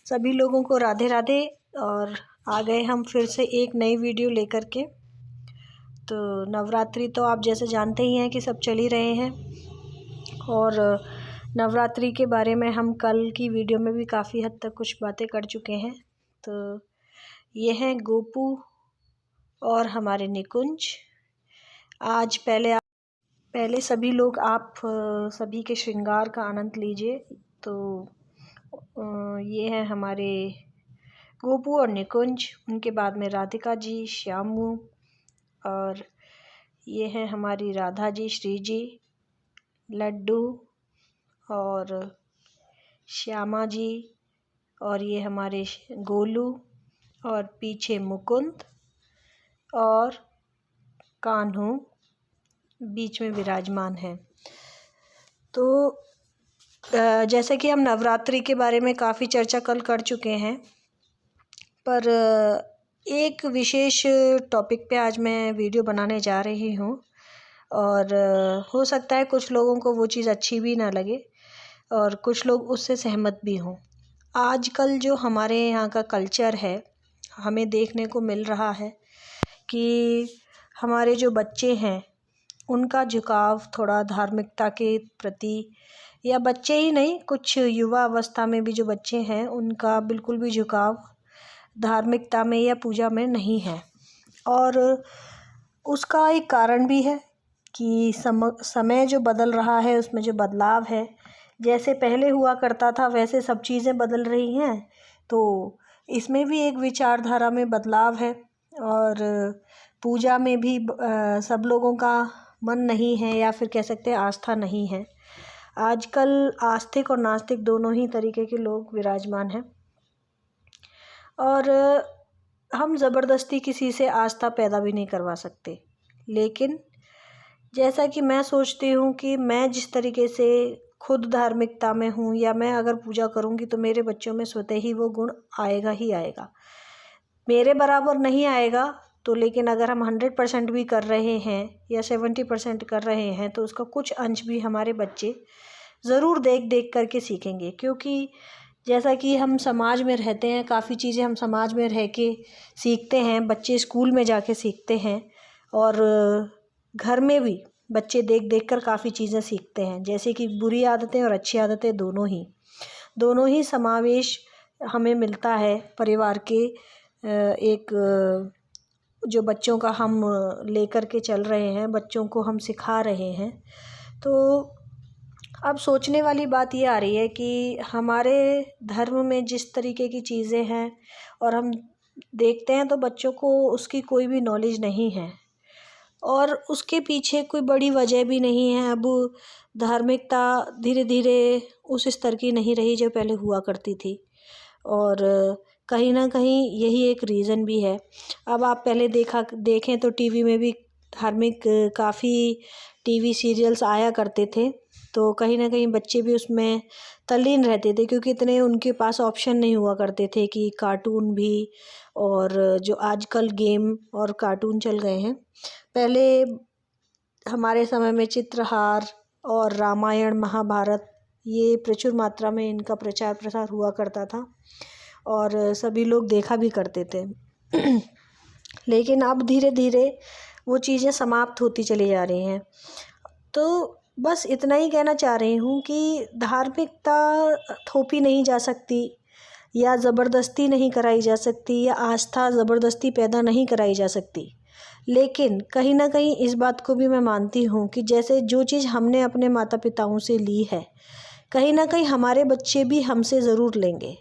सभी लोगों को राधे राधे। और आ गए हम फिर से एक नई वीडियो लेकर के। तो नवरात्रि तो आप जैसे जानते ही हैं कि सब चल ही रहे हैं, और नवरात्रि के बारे में हम कल की वीडियो में भी काफ़ी हद तक कुछ बातें कर चुके हैं। तो ये हैं गोपू और हमारे निकुंज। आज पहले सभी लोग आप सभी के श्रृंगार का आनंद लीजिए। तो ये हैं हमारे गोपू और निकुंज, उनके बाद में राधिका जी, श्यामू, और ये हैं हमारी राधा जी, श्री जी, लड्डू और श्यामा जी, और ये हमारे गोलू, और पीछे मुकुंद और कान्हू बीच में विराजमान है। तो जैसे कि हम नवरात्रि के बारे में काफ़ी चर्चा कल कर चुके हैं, पर एक विशेष टॉपिक पे आज मैं वीडियो बनाने जा रही हूँ, और हो सकता है कुछ लोगों को वो चीज़ अच्छी भी ना लगे और कुछ लोग उससे सहमत भी हों। आजकल जो हमारे यहाँ का कल्चर है, हमें देखने को मिल रहा है कि हमारे जो बच्चे हैं उनका झुकाव थोड़ा धार्मिकता के प्रति, या बच्चे ही नहीं, कुछ युवा अवस्था में भी जो बच्चे हैं उनका बिल्कुल भी झुकाव धार्मिकता में या पूजा में नहीं है। और उसका एक कारण भी है कि समय जो बदल रहा है, उसमें जो बदलाव है, जैसे पहले हुआ करता था वैसे सब चीज़ें बदल रही हैं। तो इसमें भी एक विचारधारा में बदलाव है, और पूजा में भी सब लोगों का मन नहीं है, या फिर कह सकते हैं आस्था नहीं है। आजकल आस्तिक और नास्तिक दोनों ही तरीके के लोग विराजमान हैं, और हम ज़बरदस्ती किसी से आस्था पैदा भी नहीं करवा सकते। लेकिन जैसा कि मैं सोचती हूँ कि मैं जिस तरीके से खुद धार्मिकता में हूँ, या मैं अगर पूजा करूँगी तो मेरे बच्चों में स्वतः ही वो गुण आएगा ही आएगा। मेरे बराबर नहीं आएगा तो, लेकिन अगर हम 100% भी कर रहे हैं या 70% कर रहे हैं तो उसका कुछ अंश भी हमारे बच्चे ज़रूर देख देख करके सीखेंगे। क्योंकि जैसा कि हम समाज में रहते हैं, काफ़ी चीज़ें हम समाज में रह के सीखते हैं, बच्चे स्कूल में जाके सीखते हैं, और घर में भी बच्चे देख देख कर काफ़ी चीज़ें सीखते हैं। जैसे कि बुरी आदतें और अच्छी आदतें दोनों ही समावेश हमें मिलता है परिवार के एक जो बच्चों का हम लेकर के चल रहे हैं, बच्चों को हम सिखा रहे हैं। तो अब सोचने वाली बात ये आ रही है कि हमारे धर्म में जिस तरीके की चीज़ें हैं और हम देखते हैं, तो बच्चों को उसकी कोई भी नॉलेज नहीं है, और उसके पीछे कोई बड़ी वजह भी नहीं है। अब धार्मिकता धीरे धीरे उस स्तर की नहीं रही जो पहले हुआ करती थी, और कहीं ना कहीं यही एक रीज़न भी है। अब आप पहले देखें तो टीवी में भी धार्मिक काफ़ी टीवी सीरियल्स आया करते थे, तो कहीं ना कहीं बच्चे भी उसमें तल्लीन रहते थे, क्योंकि इतने उनके पास ऑप्शन नहीं हुआ करते थे कि कार्टून भी, और जो आजकल गेम और कार्टून चल गए हैं। पहले हमारे समय में चित्रहार और रामायण, महाभारत, ये प्रचुर मात्रा में इनका प्रचार प्रसार हुआ करता था, और सभी लोग देखा भी करते थे। लेकिन अब धीरे धीरे वो चीज़ें समाप्त होती चली जा रही हैं। तो बस इतना ही कहना चाह रही हूँ कि धार्मिकता थोपी नहीं जा सकती, या ज़बरदस्ती नहीं कराई जा सकती, या आस्था ज़बरदस्ती पैदा नहीं कराई जा सकती। लेकिन कहीं ना कहीं इस बात को भी मैं मानती हूँ कि जैसे जो चीज़ हमने अपने माता पिताओं से ली है, कहीं ना कहीं हमारे बच्चे भी हमसे ज़रूर लेंगे।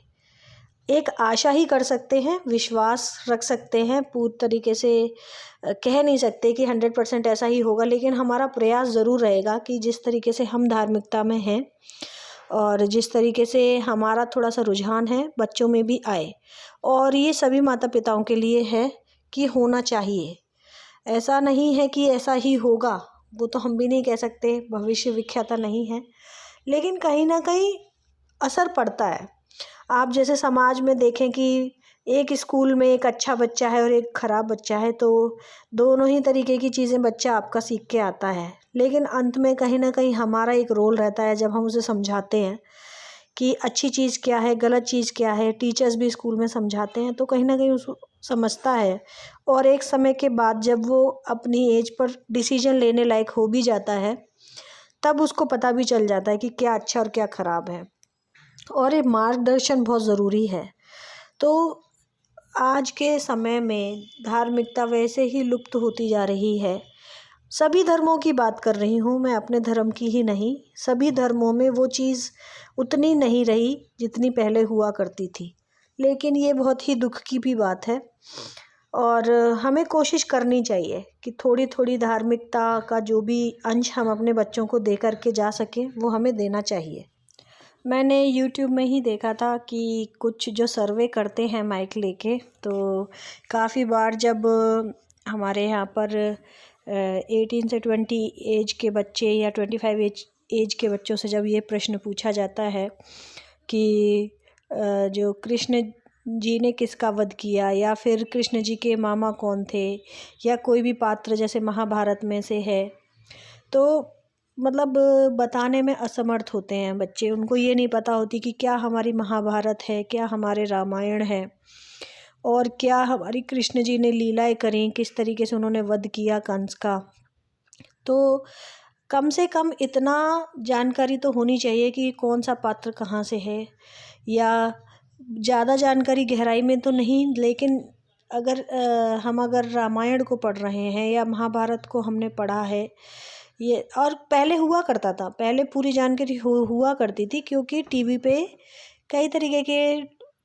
एक आशा ही कर सकते हैं, विश्वास रख सकते हैं, पूरी तरीके से कह नहीं सकते कि 100% ऐसा ही होगा, लेकिन हमारा प्रयास ज़रूर रहेगा कि जिस तरीके से हम धार्मिकता में हैं और जिस तरीके से हमारा थोड़ा सा रुझान है, बच्चों में भी आए। और ये सभी माता पिताओं के लिए है कि होना चाहिए। ऐसा नहीं है कि ऐसा ही होगा, वो तो हम भी नहीं कह सकते, भविष्य विख्याता नहीं है, लेकिन कहीं ना कहीं असर पड़ता है। आप जैसे समाज में देखें कि एक स्कूल में एक अच्छा बच्चा है और एक ख़राब बच्चा है, तो दोनों ही तरीके की चीज़ें बच्चा आपका सीख के आता है, लेकिन अंत में कहीं ना कहीं हमारा एक रोल रहता है जब हम उसे समझाते हैं कि अच्छी चीज़ क्या है, गलत चीज़ क्या है। टीचर्स भी स्कूल में समझाते हैं, तो कहीं ना कहीं उसको समझता है। और एक समय के बाद जब वो अपनी एज पर डिसीजन लेने लायक हो भी जाता है, तब उसको पता भी चल जाता है कि क्या अच्छा और क्या ख़राब है। और ये मार्गदर्शन बहुत ज़रूरी है। तो आज के समय में धार्मिकता वैसे ही लुप्त होती जा रही है। सभी धर्मों की बात कर रही हूँ मैं, अपने धर्म की ही नहीं। सभी धर्मों में वो चीज़ उतनी नहीं रही जितनी पहले हुआ करती थी। लेकिन ये बहुत ही दुख की भी बात है। और हमें कोशिश करनी चाहिए कि थोड़ी थोड़ी धार्मिकता का जो भी अंश हम अपने बच्चों को दे करके जा सकें, वो हमें देना चाहिए। मैंने यूट्यूब में ही देखा था कि कुछ जो सर्वे करते हैं माइक लेके, तो काफ़ी बार जब हमारे यहाँ पर 18 से 20 एज के बच्चे या 25 एज के बच्चों से जब ये प्रश्न पूछा जाता है कि जो कृष्ण जी ने किसका वध किया, या फिर कृष्ण जी के मामा कौन थे, या कोई भी पात्र जैसे महाभारत में से है, तो मतलब बताने में असमर्थ होते हैं बच्चे। उनको ये नहीं पता होती कि क्या हमारी महाभारत है, क्या हमारे रामायण है, और क्या हमारी कृष्ण जी ने लीलाएं करी, किस तरीके से उन्होंने वध किया कंस का। तो कम से कम इतना जानकारी तो होनी चाहिए कि कौन सा पात्र कहाँ से है, या ज़्यादा जानकारी गहराई में तो नहीं, लेकिन हम अगर रामायण को पढ़ रहे हैं या महाभारत को हमने पढ़ा है, ये और पहले हुआ करता था, पहले पूरी जानकारी हुआ करती थी, क्योंकि टीवी पे कई तरीके के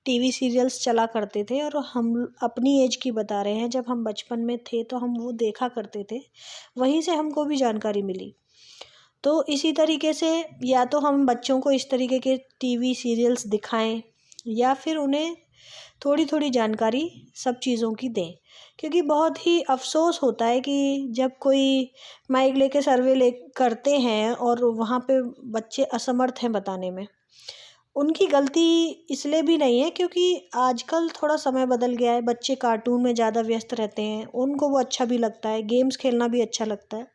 टीवी सीरियल्स चला करते थे। और हम अपनी एज की बता रहे हैं, जब हम बचपन में थे तो हम वो देखा करते थे, वहीं से हमको भी जानकारी मिली। तो इसी तरीके से या तो हम बच्चों को इस तरीके के टीवी सीरियल्स दिखाएं, या फिर उन्हें थोड़ी थोड़ी जानकारी सब चीज़ों की दें। क्योंकि बहुत ही अफसोस होता है कि जब कोई माइक लेके सर्वे करते हैं और वहाँ पे बच्चे असमर्थ हैं बताने में। उनकी गलती इसलिए भी नहीं है, क्योंकि आजकल थोड़ा समय बदल गया है, बच्चे कार्टून में ज़्यादा व्यस्त रहते हैं, उनको वो अच्छा भी लगता है, गेम्स खेलना भी अच्छा लगता है।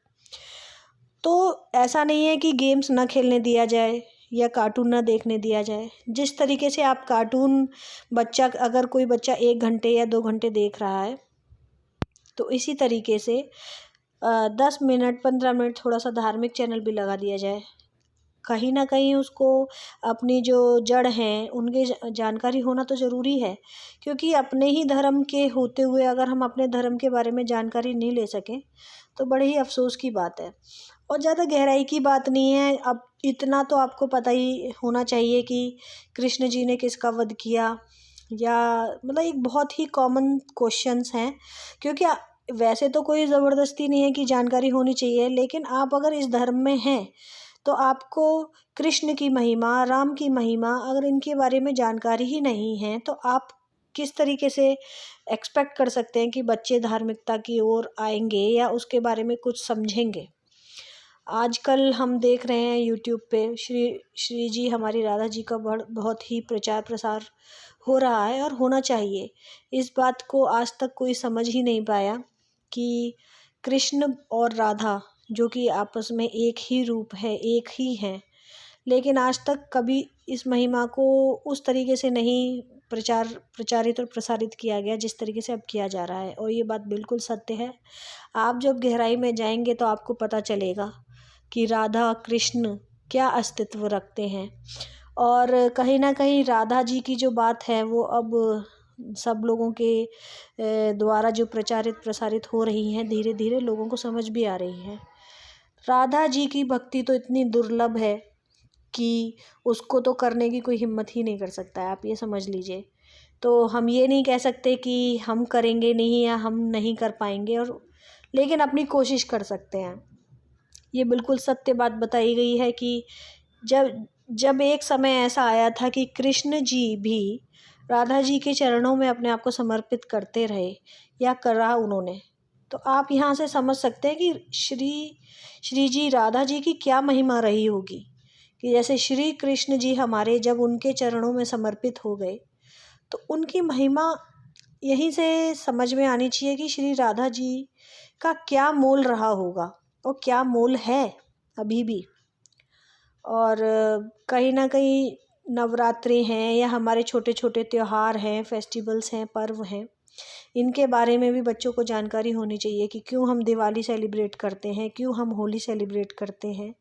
तो ऐसा नहीं है कि गेम्स ना खेलने दिया जाए या कार्टून ना देखने दिया जाए। जिस तरीके से आप कार्टून अगर कोई बच्चा 1 घंटे या 2 घंटे देख रहा है, तो इसी तरीके से 10 मिनट 15 मिनट थोड़ा सा धार्मिक चैनल भी लगा दिया जाए। कहीं ना कहीं उसको अपनी जो जड़ हैं उनकी जानकारी होना तो ज़रूरी है। क्योंकि अपने ही धर्म के होते हुए अगर हम अपने धर्म के बारे में जानकारी नहीं ले सकें, तो बड़े ही अफसोस की बात है। और ज़्यादा गहराई की बात नहीं है, अब इतना तो आपको पता ही होना चाहिए कि कृष्ण जी ने किसका वध किया, या मतलब एक बहुत ही कॉमन क्वेश्चंस हैं। क्योंकि वैसे तो कोई ज़बरदस्ती नहीं है कि जानकारी होनी चाहिए, लेकिन आप अगर इस धर्म में हैं तो आपको कृष्ण की महिमा, राम की महिमा, अगर इनके बारे में जानकारी ही नहीं है, तो आप किस तरीके से एक्सपेक्ट कर सकते हैं कि बच्चे धार्मिकता की ओर आएंगे या उसके बारे में कुछ समझेंगे। आजकल हम देख रहे हैं यूट्यूब पे श्री जी हमारी राधा जी का बहुत ही प्रचार प्रसार हो रहा है, और होना चाहिए। इस बात को आज तक कोई समझ ही नहीं पाया कि कृष्ण और राधा जो कि आपस में एक ही रूप है, एक ही हैं, लेकिन आज तक कभी इस महिमा को उस तरीके से नहीं प्रचारित और प्रसारित किया गया जिस तरीके से अब किया जा रहा है। और ये बात बिल्कुल सत्य है। आप जब गहराई में जाएंगे तो आपको पता चलेगा कि राधा कृष्ण क्या अस्तित्व रखते हैं। और कहीं ना कहीं राधा जी की जो बात है वो अब सब लोगों के द्वारा जो प्रचारित प्रसारित हो रही हैं, धीरे धीरे लोगों को समझ भी आ रही है। राधा जी की भक्ति तो इतनी दुर्लभ है कि उसको तो करने की कोई हिम्मत ही नहीं कर सकता है, आप ये समझ लीजिए। तो हम ये नहीं कह सकते कि हम करेंगे नहीं या हम नहीं कर पाएंगे, और लेकिन अपनी कोशिश कर सकते हैं। ये बिल्कुल सत्य बात बताई गई है कि जब एक समय ऐसा आया था कि कृष्ण जी भी राधा जी के चरणों में अपने आप को समर्पित करते रहे या करा उन्होंने। तो आप यहाँ से समझ सकते हैं कि श्री जी राधा जी की क्या महिमा रही होगी, कि जैसे श्री कृष्ण जी हमारे जब उनके चरणों में समर्पित हो गए, तो उनकी महिमा यहीं से समझ में आनी चाहिए कि श्री राधा जी का क्या मोल रहा होगा और क्या मोल है अभी भी। और कहीं ना कहीं नवरात्रि हैं या हमारे छोटे छोटे त्यौहार हैं, फेस्टिवल्स हैं, पर्व हैं, इनके बारे में भी बच्चों को जानकारी होनी चाहिए कि क्यों हम दिवाली सेलिब्रेट करते हैं, क्यों हम होली सेलिब्रेट करते हैं।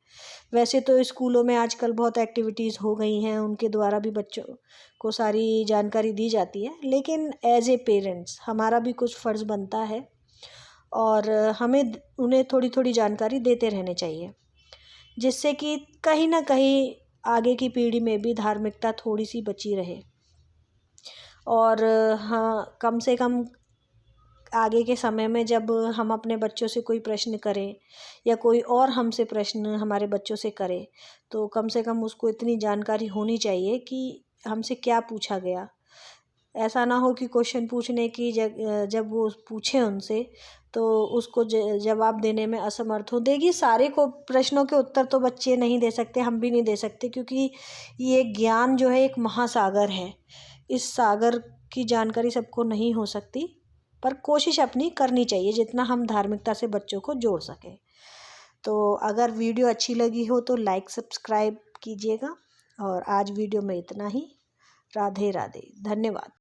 वैसे तो स्कूलों में आजकल बहुत एक्टिविटीज़ हो गई हैं, उनके द्वारा भी बच्चों को सारी जानकारी दी जाती है, लेकिन एज ए पेरेंट्स हमारा भी कुछ फ़र्ज़ बनता है और हमें उन्हें थोड़ी थोड़ी जानकारी देते रहने चाहिए, जिससे कि कहीं ना कहीं आगे की पीढ़ी में भी धार्मिकता थोड़ी सी बची रहे। और हाँ, कम से कम आगे के समय में जब हम अपने बच्चों से कोई प्रश्न करें या कोई और हमसे प्रश्न हमारे बच्चों से करे, तो कम से कम उसको इतनी जानकारी होनी चाहिए कि हमसे क्या पूछा गया। ऐसा ना हो कि क्वेश्चन पूछने की जब वो पूछे उनसे तो उसको जवाब देने में असमर्थ हो। देखिए, सारे को प्रश्नों के उत्तर तो बच्चे नहीं दे सकते, हम भी नहीं दे सकते, क्योंकि ये ज्ञान जो है एक महासागर है। इस सागर की जानकारी सबको नहीं हो सकती, पर कोशिश अपनी करनी चाहिए जितना हम धार्मिकता से बच्चों को जोड़ सकें। तो अगर वीडियो अच्छी लगी हो तो लाइक सब्सक्राइब कीजिएगा। और आज वीडियो में इतना ही। राधे राधे, धन्यवाद।